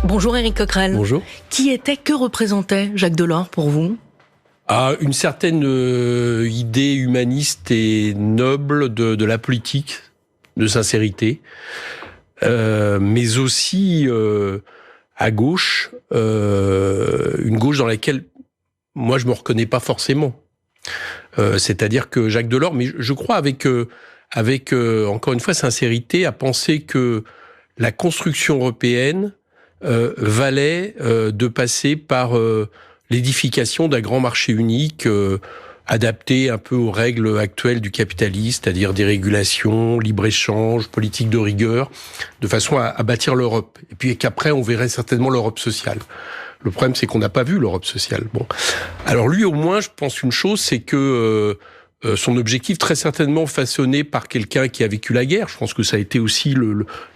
Bonjour Éric Coquerel. Bonjour. Que représentait Jacques Delors pour vous ? Une certaine idée humaniste et noble de la politique, de sincérité, mais aussi à gauche, une gauche dans laquelle moi je me reconnais pas forcément. C'est-à-dire que Jacques Delors, mais je crois avec encore une fois sincérité, à penser que la construction européenne valait de passer par l'édification d'un grand marché unique adapté un peu aux règles actuelles du capitalisme, c'est-à-dire dérégulation, libre-échange, politique de rigueur, de façon à bâtir l'Europe. Et puis qu'après, on verrait certainement l'Europe sociale. Le problème, c'est qu'on n'a pas vu l'Europe sociale. Bon, alors lui, au moins, je pense une chose, c'est que son objectif, très certainement façonné par quelqu'un qui a vécu la guerre. Je pense que ça a été aussi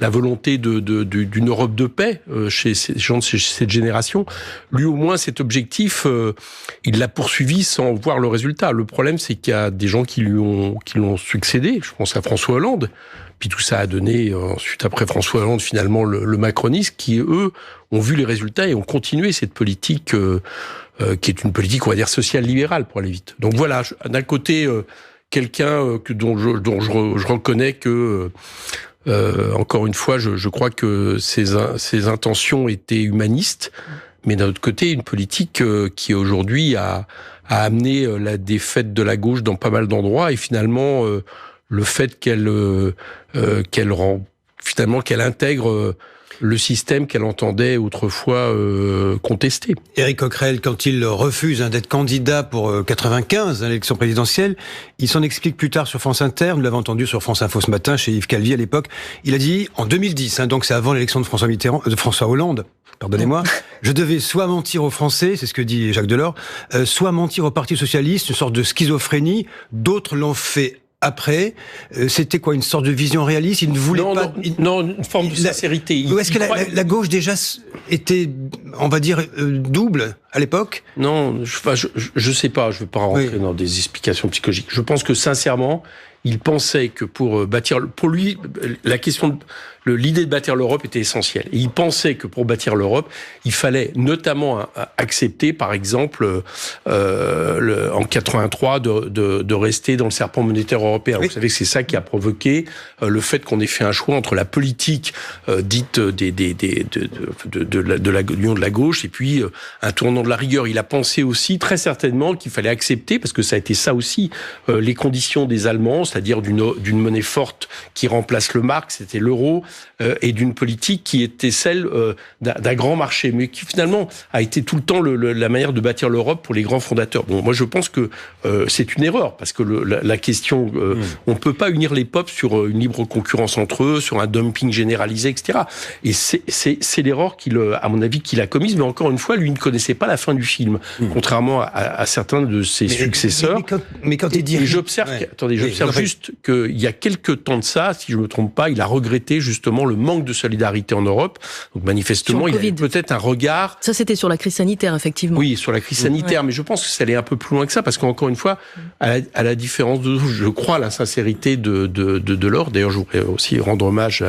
la volonté d'une Europe de paix chez ces gens de cette génération. Lui, au moins, cet objectif, il l'a poursuivi sans voir le résultat. Le problème, c'est qu'il y a des gens qui l'ont succédé. Je pense à François Hollande. Puis tout ça a donné, ensuite, après François Hollande, finalement, le macronisme, qui, eux, ont vu les résultats et ont continué cette politique qui est une politique, on va dire, sociale-libérale, pour aller vite. Donc voilà, d'un côté, quelqu'un dont je reconnais que, encore une fois, je crois que ses intentions étaient humanistes, mais d'un autre côté, une politique qui, aujourd'hui, a amené la défaite de la gauche dans pas mal d'endroits, et finalement, le fait qu'elle intègre le système qu'elle entendait autrefois contester. Éric Coquerel, quand il refuse d'être candidat pour 95 à l'élection présidentielle, il s'en explique plus tard sur France Inter. Nous l'avons entendu sur France Info ce matin chez Yves Calvi à l'époque. Il a dit en 2010, donc c'est avant l'élection de François Hollande. Pardonnez-moi, je devais soit mentir aux Français, c'est ce que dit Jacques Delors, soit mentir au Parti socialiste, une sorte de schizophrénie. D'autres l'ont fait après. C'était quoi, une sorte de vision réaliste? Il ne voulait pas... Non, une forme de sincérité. Est-ce que la gauche déjà était, on va dire, double à l'époque? Non, je sais pas, je veux pas rentrer dans des explications psychologiques. Je pense que sincèrement, il pensait que pour lui, la question, l'idée de bâtir l'Europe était essentielle. Et il pensait que pour bâtir l'Europe, il fallait notamment accepter, par exemple, en 83, de rester dans le serpent monétaire européen. Oui. Vous savez que c'est ça qui a provoqué le fait qu'on ait fait un choix entre la politique dite de l'union de la gauche et puis un tournant de la rigueur. Il a pensé aussi très certainement qu'il fallait accepter, parce que ça a été ça aussi, les conditions des Allemands, c'est-à-dire d'une monnaie forte qui remplace le mark, c'était l'euro, et d'une politique qui était celle d'un grand marché, mais qui finalement a été tout le temps la manière de bâtir l'Europe pour les grands fondateurs. Bon, moi je pense que c'est une erreur, parce que la question, on peut pas unir les peuples sur une libre concurrence entre eux, sur un dumping généralisé, etc. Et c'est l'erreur à mon avis, qu'il a commise, mais encore une fois, lui ne connaissait pas la fin du film, contrairement à certains de ses successeurs. Mais quand il dit... Et j'observe juste qu'il y a quelques temps de ça, si je me trompe pas, il a regretté justement le manque de solidarité en Europe. Donc manifestement, il avait peut-être un regard... Ça, c'était sur la crise sanitaire, effectivement. Oui, sur la crise sanitaire, mais je pense que ça allait un peu plus loin que ça, parce qu'encore une fois, à la différence de... Je crois à la sincérité de Delors. D'ailleurs, je voudrais aussi rendre hommage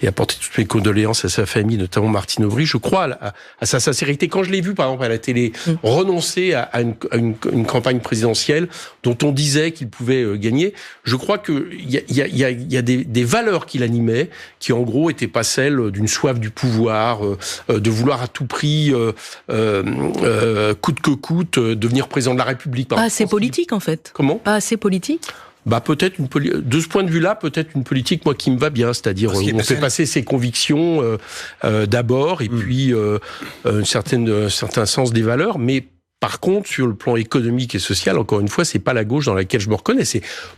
et apporter toutes mes condoléances à sa famille, notamment Martine Aubry. Je crois à sa sincérité. Quand je l'ai vu, par exemple, à la télé, renoncer à une campagne présidentielle dont on disait qu'il pouvait gagner, je crois qu'il y a des valeurs qui l'animaient, qui en gros n'étaient pas celles d'une soif du pouvoir, de vouloir à tout prix, coûte que coûte, devenir président de la République. Pas assez politique, en fait. Comment ? Pas assez politique ? Peut-être de ce point de vue-là, peut-être une politique, moi, qui me va bien, c'est-à-dire on fait passer ses convictions d'abord, et puis un certain sens des valeurs, mais par contre, sur le plan économique et social, encore une fois, c'est pas la gauche dans laquelle je me reconnais.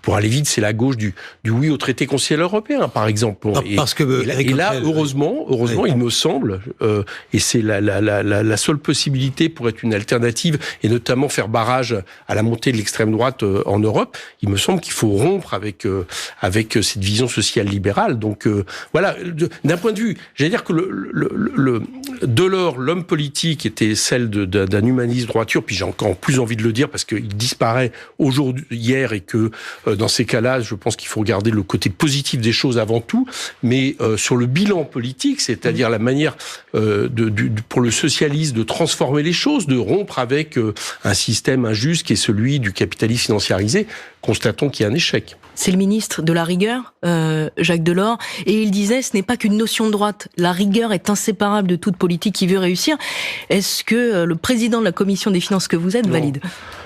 Pour aller vite, c'est la gauche du oui au traité conciliaire européen, par exemple. Et là, heureusement, il me semble, et c'est la seule possibilité pour être une alternative, et notamment faire barrage à la montée de l'extrême droite en Europe. Il me semble qu'il faut rompre avec cette vision sociale libérale. Donc voilà, d'un point de vue, j'allais dire que Delors, l'homme politique, était celle d'un humaniste droiture, puis j'ai encore plus envie de le dire parce qu'il disparaît hier et que dans ces cas-là, je pense qu'il faut regarder le côté positif des choses avant tout, mais sur le bilan politique, c'est-à-dire la manière pour le socialisme de transformer les choses, de rompre avec un système injuste qui est celui du capitalisme financiarisé, constatons qu'il y a un échec. C'est le ministre de la rigueur, Jacques Delors, et il disait ce n'est pas qu'une notion de droite. La rigueur est inséparable de toute politique qui veut réussir. Est-ce que le président de la commission des finances que vous êtes valide ?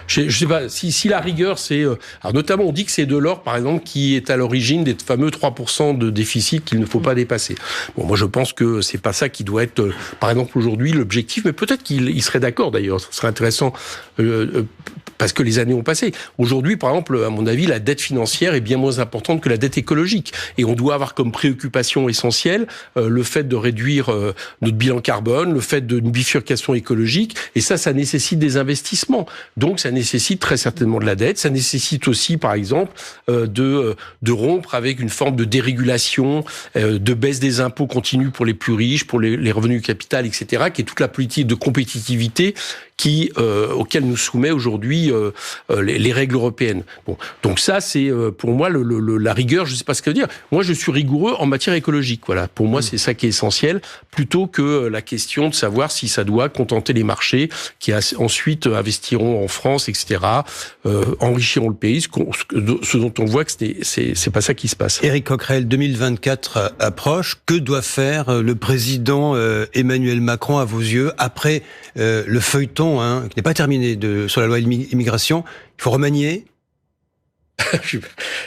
Je sais pas, si la rigueur, c'est... alors notamment, on dit que c'est Delors, par exemple, qui est à l'origine des fameux 3% de déficit qu'il ne faut pas dépasser. Bon, moi, je pense que c'est pas ça qui doit être, par exemple, aujourd'hui, l'objectif, mais peut-être qu'il serait d'accord, d'ailleurs. Ce serait intéressant, parce que les années ont passé. Aujourd'hui, par exemple, à mon avis, la dette financière est bien moins importante que la dette écologique. Et on doit avoir comme préoccupation essentielle le fait de réduire notre bilan carbone, le fait d'une bifurcation écologique, et ça nécessite des investissements. Donc, ça nécessite très certainement de la dette. Ça nécessite aussi, par exemple, de rompre avec une forme de dérégulation, de baisse des impôts continue pour les plus riches, pour les revenus du capital, etc., qui est toute la politique de compétitivité auquel nous soumet aujourd'hui les règles européennes. Bon, donc ça, c'est pour moi la rigueur. Je ne sais pas ce que veut dire. Moi, je suis rigoureux en matière écologique. Voilà. Pour moi, c'est ça qui est essentiel, plutôt que la question de savoir si ça doit contenter les marchés qui ensuite investiront en France, etc., enrichiront le pays. Ce dont on voit que c'est pas ça qui se passe. Éric Coquerel, 2024 approche. Que doit faire le président Emmanuel Macron à vos yeux après le feuilleton qui n'est pas terminé sur la loi immigration? Il faut remanier?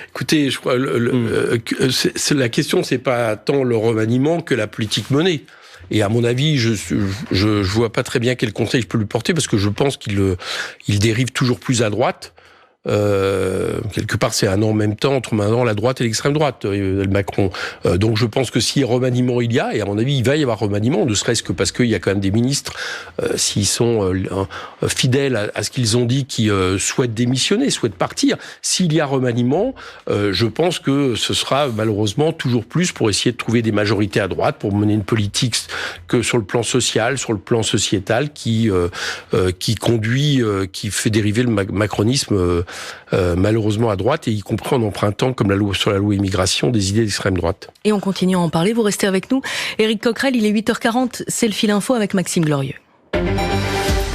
Écoutez, je crois la question, c'est pas tant le remaniement que la politique menée. Et à mon avis, je vois pas très bien quel conseil je peux lui porter, parce que je pense qu'il dérive toujours plus à droite. Quelque part, c'est un an en même temps entre maintenant la droite et l'extrême droite, Macron. Donc je pense que si remaniement il y a, et à mon avis il va y avoir remaniement, ne serait-ce que parce qu'il y a quand même des ministres, s'ils sont fidèles à ce qu'ils ont dit, qui souhaitent démissionner, souhaitent partir. S'il y a remaniement, je pense que ce sera malheureusement toujours plus pour essayer de trouver des majorités à droite, pour mener une politique que sur le plan social, sur le plan sociétal, qui conduit, qui fait dériver le macronisme malheureusement à droite, et y compris en empruntant, comme sur la loi immigration, des idées d'extrême droite. Et on continue à en parler, vous restez avec nous. Éric Coquerel, il est 8h40, c'est le Fil Info avec Maxime Glorieux.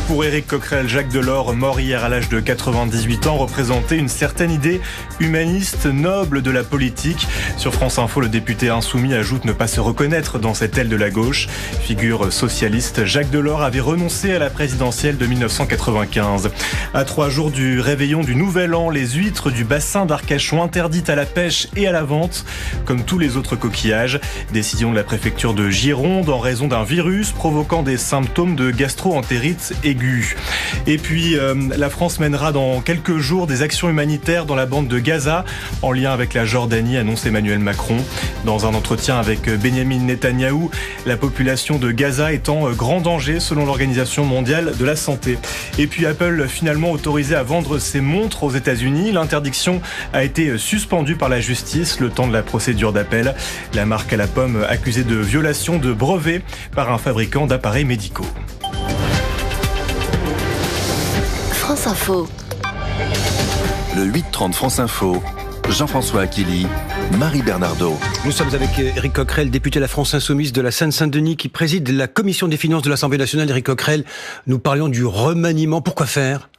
Pour Éric Coquerel, Jacques Delors, mort hier à l'âge de 98 ans, représentait une certaine idée humaniste, noble de la politique. Sur France Info, le député insoumis ajoute ne pas se reconnaître dans cette aile de la gauche. Figure socialiste, Jacques Delors avait renoncé à la présidentielle de 1995. À 3 jours du réveillon du Nouvel An, les huîtres du bassin d'Arcachon interdites à la pêche et à la vente, comme tous les autres coquillages. Décision de la préfecture de Gironde en raison d'un virus provoquant des symptômes de gastro-entérite aiguë. Et puis, la France mènera dans quelques jours des actions humanitaires dans la bande de Gaza, en lien avec la Jordanie, annonce Emmanuel Macron. Dans un entretien avec Benyamin Netanyahou, la population de Gaza est en grand danger selon l'Organisation mondiale de la santé. Et puis Apple finalement autorisé à vendre ses montres aux États-Unis. L'interdiction a été suspendue par la justice le temps de la procédure d'appel. La marque à la pomme accusée de violation de brevets par un fabricant d'appareils médicaux. France Info. Le 8-30 France Info, Jean-François Aquili, Marie Bernardo. Nous sommes avec Éric Coquerel, député de la France Insoumise de la Seine-Saint-Denis, qui préside la commission des finances de l'Assemblée nationale. Éric Coquerel, nous parlions du remaniement. Pourquoi faire ?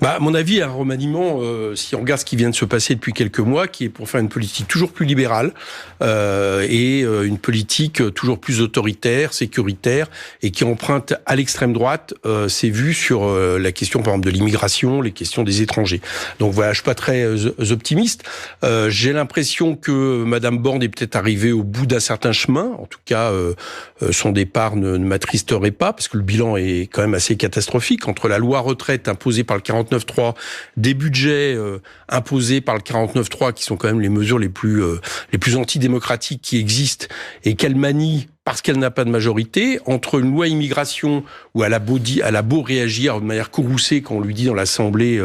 À mon avis, un remaniement, si on regarde ce qui vient de se passer depuis quelques mois, qui est pour faire une politique toujours plus libérale et une politique toujours plus autoritaire, sécuritaire, et qui emprunte à l'extrême droite, c'est vu sur la question, par exemple, de l'immigration, les questions des étrangers. Donc voilà, je suis pas très optimiste. J'ai l'impression que Madame Borne est peut-être arrivée au bout d'un certain chemin. En tout cas, son départ ne m'attristerait pas, parce que le bilan est quand même assez catastrophique entre la loi retraite imposée par le 49.3, des budgets imposés par le 49.3, qui sont quand même les mesures les plus antidémocratiques qui existent, et qu'elle manie parce qu'elle n'a pas de majorité, entre une loi immigration où elle a beau réagir de manière courroucée quand on lui dit dans l'Assemblée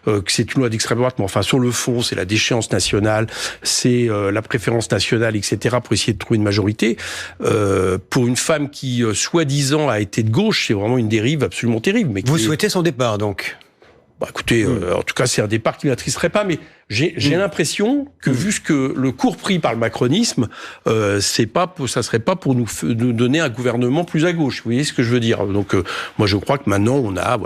que c'est une loi d'extrême droite, mais enfin sur le fond, c'est la déchéance nationale, c'est la préférence nationale, etc., pour essayer de trouver une majorité. Pour une femme qui, soi-disant, a été de gauche, c'est vraiment une dérive absolument terrible. Mais vous souhaitez son départ, donc? Bah, écoutez, en tout cas, c'est un départ qui ne m'attristerait pas, mais j'ai l'impression que vu ce que le cours pris par le macronisme, ça serait pas pour nous donner un gouvernement plus à gauche. Vous voyez ce que je veux dire? Donc, moi, je crois que maintenant, on a,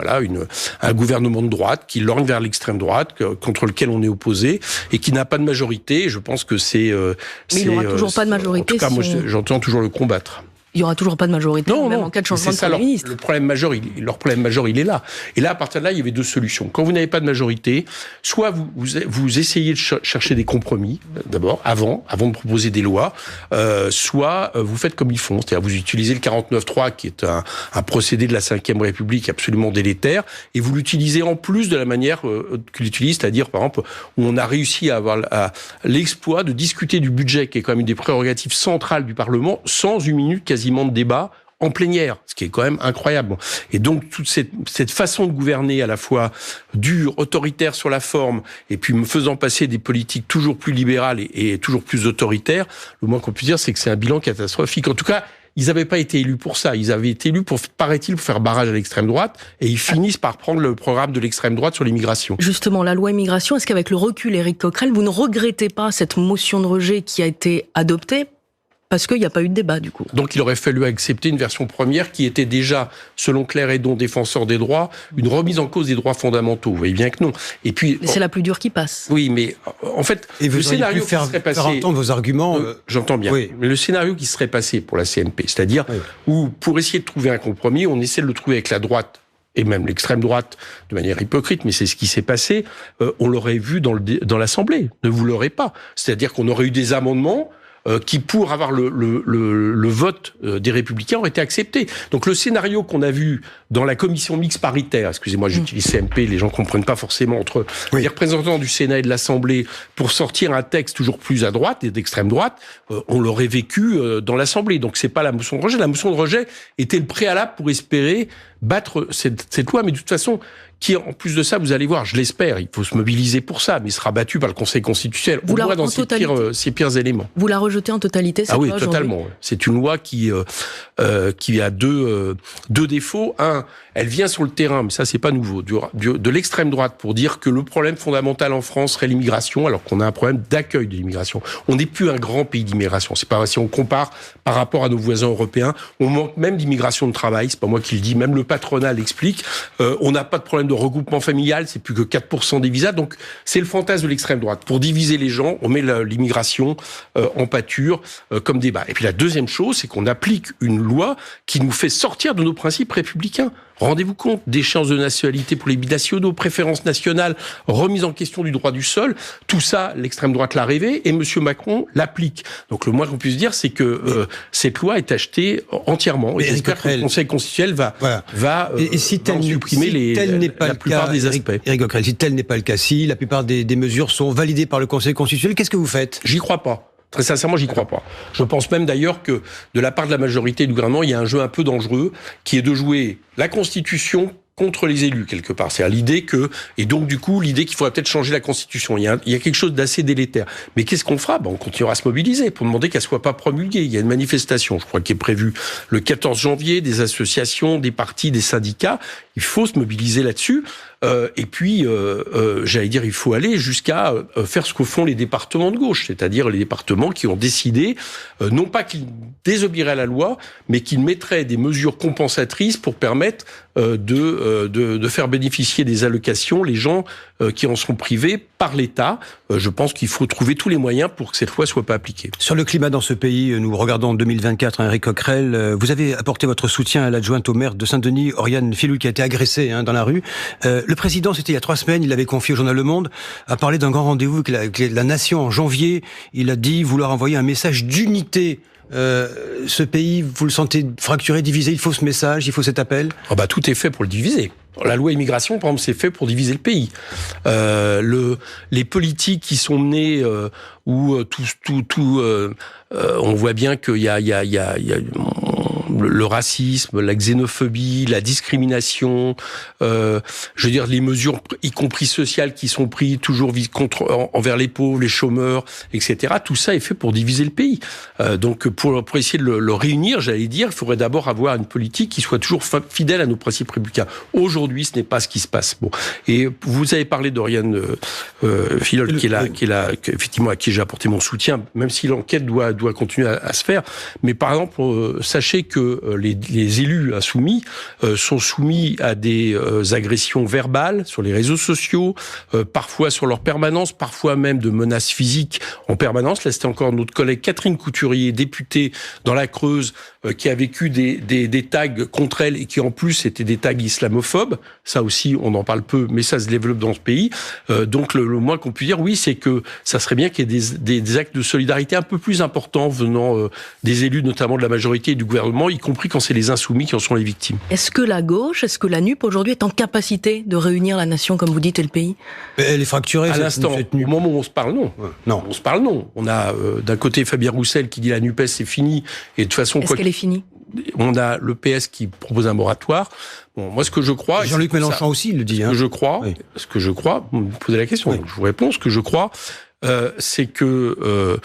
un gouvernement de droite qui lorgne vers l'extrême droite, contre lequel on est opposé, et qui n'a pas de majorité. Et je pense que c'est. Mais il n'y aura toujours pas de majorité. En tout cas, moi, j'entends toujours le combattre. Il y aura toujours pas de majorité, même en cas de changement de Premier ministre. Leur problème majeur, il est là. Et là, à partir de là, il y avait deux solutions. Quand vous n'avez pas de majorité, soit vous essayez de chercher des compromis, d'abord, avant de proposer des lois, soit vous faites comme ils font, c'est-à-dire vous utilisez le 49.3, qui est un procédé de la Ve République absolument délétère, et vous l'utilisez en plus de la manière qu'il utilise, c'est-à-dire, par exemple, où on a réussi à avoir l'exploit de discuter du budget, qui est quand même une des prérogatives centrales du Parlement, sans une minute quasiment de débat en plénière, ce qui est quand même incroyable. Et donc, toute cette façon de gouverner à la fois dure, autoritaire sur la forme, et puis me faisant passer des politiques toujours plus libérales et toujours plus autoritaires, le moins qu'on puisse dire, c'est que c'est un bilan catastrophique. En tout cas, ils n'avaient pas été élus pour ça. Ils avaient été élus paraît-il, pour faire barrage à l'extrême droite, et ils finissent par prendre le programme de l'extrême droite sur l'immigration. Justement, la loi immigration, est-ce qu'avec le recul, Éric Coquerel, vous ne regrettez pas cette motion de rejet qui a été adoptée? Parce qu'il n'y a pas eu de débat, du coup. Donc il aurait fallu accepter une version première qui était déjà, selon Claire Hédon, défenseur des droits, une remise en cause des droits fondamentaux. Vous voyez bien que non. Et puis, mais c'est la plus dure qui passe. Oui, mais en fait, le scénario qui serait passé... faire entendre vos arguments... J'entends bien. Oui. Mais le scénario qui serait passé pour la CMP, c'est-à-dire où, pour essayer de trouver un compromis, on essaie de le trouver avec la droite, et même l'extrême droite, de manière hypocrite, mais c'est ce qui s'est passé, on l'aurait vu dans l'Assemblée. Ne vous l'aurez pas. C'est-à-dire qu'on aurait eu des amendements qui, pour avoir le vote des Républicains, auraient été acceptés. Donc le scénario qu'on a vu dans la commission mixte paritaire, excusez-moi, j'utilise CMP, les gens comprennent pas forcément, entre les représentants du Sénat et de l'Assemblée, pour sortir un texte toujours plus à droite et d'extrême droite, on l'aurait vécu dans l'Assemblée. Donc c'est pas la motion de rejet. La motion de rejet était le préalable pour espérer battre cette loi, mais de toute façon, qui, en plus de ça, vous allez voir, je l'espère, il faut se mobiliser pour ça, mais sera battu par le Conseil constitutionnel, au moins dans ses pires éléments. Vous la rejetez en totalité, cette loi? Ah oui, totalement. C'est une loi qui a deux défauts. Un, elle vient sur le terrain, mais ça c'est pas nouveau, de l'extrême droite pour dire que le problème fondamental en France serait l'immigration, alors qu'on a un problème d'accueil de l'immigration. On n'est plus un grand pays d'immigration. C'est pas, si on compare par rapport à nos voisins européens, on manque même d'immigration de travail, c'est pas moi qui le dis, même le patronat l'explique. On n'a pas de problème de regroupement familial, c'est plus que 4% des visas, donc c'est le fantasme de l'extrême droite. Pour diviser les gens, on met l'immigration en pâture comme débat. Et puis la deuxième chose, c'est qu'on applique une loi qui nous fait sortir de nos principes républicains. Rendez-vous compte, d'échéance de nationalité pour les binationaux, préférence nationale, remise en question du droit du sol, tout ça, l'extrême droite l'a rêvé et M. Macron l'applique. Donc le moins qu'on puisse dire, c'est que cette loi est achetée entièrement. Et j'espère que le Conseil constitutionnel va supprimer la plupart des aspects. Éric Coquerel, si tel n'est pas le cas, si la plupart des mesures sont validées par le Conseil constitutionnel, qu'est-ce que vous faites? J'y crois pas. Très sincèrement, j'y crois pas. Je pense même d'ailleurs que de la part de la majorité du gouvernement, il y a un jeu un peu dangereux qui est de jouer la Constitution contre les élus, quelque part. C'est-à-dire l'idée que, et donc du coup, l'idée qu'il faudrait peut-être changer la Constitution. Il y a quelque chose d'assez délétère. Mais qu'est-ce qu'on fera? On continuera à se mobiliser pour demander qu'elle soit pas promulguée. Il y a une manifestation, je crois, qui est prévue le 14 janvier, des associations, des partis, des syndicats. Il faut se mobiliser là-dessus. Et puis, j'allais dire, il faut aller jusqu'à faire ce que font les départements de gauche, c'est-à-dire les départements qui ont décidé, non pas qu'ils désobéiraient à la loi, mais qu'ils mettraient des mesures compensatrices pour permettre de faire bénéficier des allocations les gens qui en seront privés par l'État. Je pense qu'il faut trouver tous les moyens pour que cette loi soit pas appliquée. Sur le climat dans ce pays, nous regardons en 2024, Éric Coquerel, vous avez apporté votre soutien à l'adjointe au maire de Saint-Denis, Oriane Filou, qui a été agressée dans la rue. Le président, c'était il y a 3 semaines, il avait confié au journal Le Monde, a parlé d'un grand rendez-vous avec la nation en janvier. Il a dit vouloir envoyer un message d'unité. Ce pays, vous le sentez fracturé, divisé, il faut ce message, il faut cet appel? Tout est fait pour le diviser. La loi immigration, par exemple, c'est fait pour diviser le pays. Les politiques qui sont menées où on voit bien qu'il y a le racisme, la xénophobie, la discrimination, je veux dire les mesures, y compris sociales, qui sont prises toujours envers les pauvres, les chômeurs, etc. Tout ça est fait pour diviser le pays. Donc pour essayer de le réunir, j'allais dire, il faudrait d'abord avoir une politique qui soit toujours fidèle à nos principes républicains. Aujourd'hui, ce n'est pas ce qui se passe. Bon. Et vous avez parlé d'Oriane Filol, qui est là, effectivement, à qui j'ai apporté mon soutien, même si l'enquête doit continuer à se faire. Mais par exemple, sachez que les élus insoumis sont soumis à des agressions verbales sur les réseaux sociaux, parfois sur leur permanence, parfois même de menaces physiques en permanence. Là, c'était encore notre collègue Catherine Couturier, députée dans la Creuse, qui a vécu des tags contre elle et qui en plus étaient des tags islamophobes. Ça aussi, on en parle peu, mais ça se développe dans ce pays. Donc le moins qu'on puisse dire, oui, c'est que ça serait bien qu'il y ait des actes de solidarité un peu plus importants venant des élus, notamment de la majorité et du gouvernement, y compris quand c'est les insoumis qui en sont les victimes. Est-ce que la gauche, est-ce que la NUP aujourd'hui est en capacité de réunir la nation, comme vous dites, et le pays ? Elle est fracturée. À l'instant, au moment où on se parle, non. Non. On se parle, non. On a d'un côté Fabien Roussel qui dit la NUPES c'est fini, et de toute façon... Est-ce qu'elle est finie ? On a le PS qui propose un moratoire. Bon, moi, ce que je crois... Jean-Luc Mélenchon aussi, il le dit. Ce que je crois, vous me posez la question, donc je vous réponds, ce que je crois, c'est que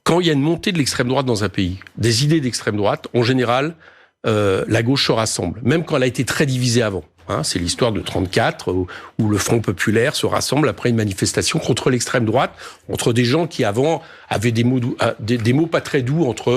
quand il y a une montée de l'extrême droite dans un pays, des idées d'extrême droite, en général, la gauche se rassemble, même quand elle a été très divisée avant. C'est l'histoire de 34 où le Front populaire se rassemble après une manifestation contre l'extrême droite, entre des gens qui avant avaient des mots pas très doux entre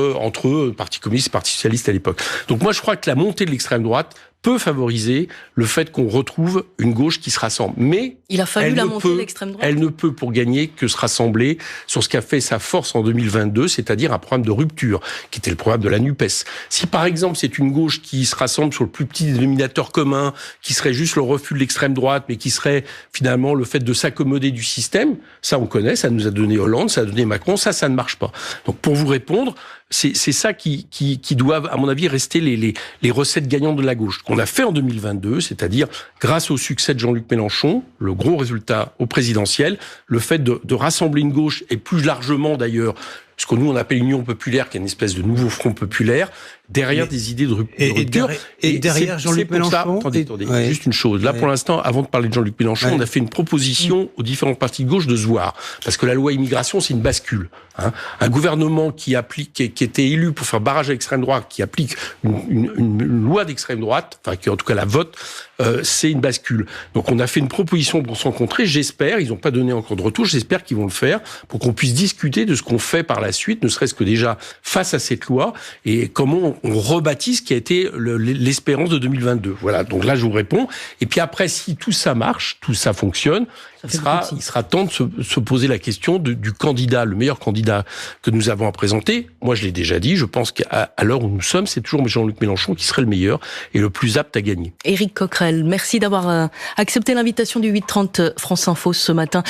eux, Parti communiste et Parti socialiste à l'époque. Donc moi je crois que la montée de l'extrême droite peut favoriser le fait qu'on retrouve une gauche qui se rassemble. Mais il a fallu la montée de l'extrême droite. Elle ne peut pour gagner que se rassembler sur ce qu'a fait sa force en 2022, c'est-à-dire un programme de rupture, qui était le programme de la NUPES. Si par exemple c'est une gauche qui se rassemble sur le plus petit dénominateur commun, qui serait juste le refus de l'extrême droite, mais qui serait finalement le fait de s'accommoder du système, ça on connaît, ça nous a donné Hollande, ça a donné Macron, ça ne marche pas. Donc pour vous répondre, c'est ça qui doivent, à mon avis, rester les recettes gagnantes de la gauche. Qu'on a fait en 2022, c'est-à-dire, grâce au succès de Jean-Luc Mélenchon, le gros résultat au présidentiel, le fait de rassembler une gauche, et plus largement d'ailleurs, ce que nous on appelle l'Union populaire, qui est une espèce de nouveau front populaire, derrière des idées de rupture. Et derrière Jean-Luc Mélenchon... Attendez, juste une chose. Là, pour l'instant, avant de parler de Jean-Luc Mélenchon, on a fait une proposition aux différents partis de gauche de se voir. Parce que la loi immigration, c'est une bascule. Un gouvernement qui était élu pour faire barrage à l'extrême droite, qui applique une loi d'extrême droite, enfin, qui en tout cas la vote, c'est une bascule. Donc on a fait une proposition pour se rencontrer, j'espère, ils n'ont pas donné encore de retour, j'espère qu'ils vont le faire, pour qu'on puisse discuter de ce qu'on fait par la suite, ne serait-ce que déjà face à cette loi, et comment on rebâtit ce qui a été l'espérance de 2022. Voilà, donc là je vous réponds. Et puis après, si tout ça marche, tout ça fonctionne, il sera temps de se poser la question du candidat, le meilleur candidat que nous avons à présenter. Moi, je l'ai déjà dit, je pense qu'à l'heure où nous sommes, c'est toujours Jean-Luc Mélenchon qui serait le meilleur et le plus apte à gagner. Éric Coquerel, merci d'avoir accepté l'invitation du 8h30 France Info ce matin.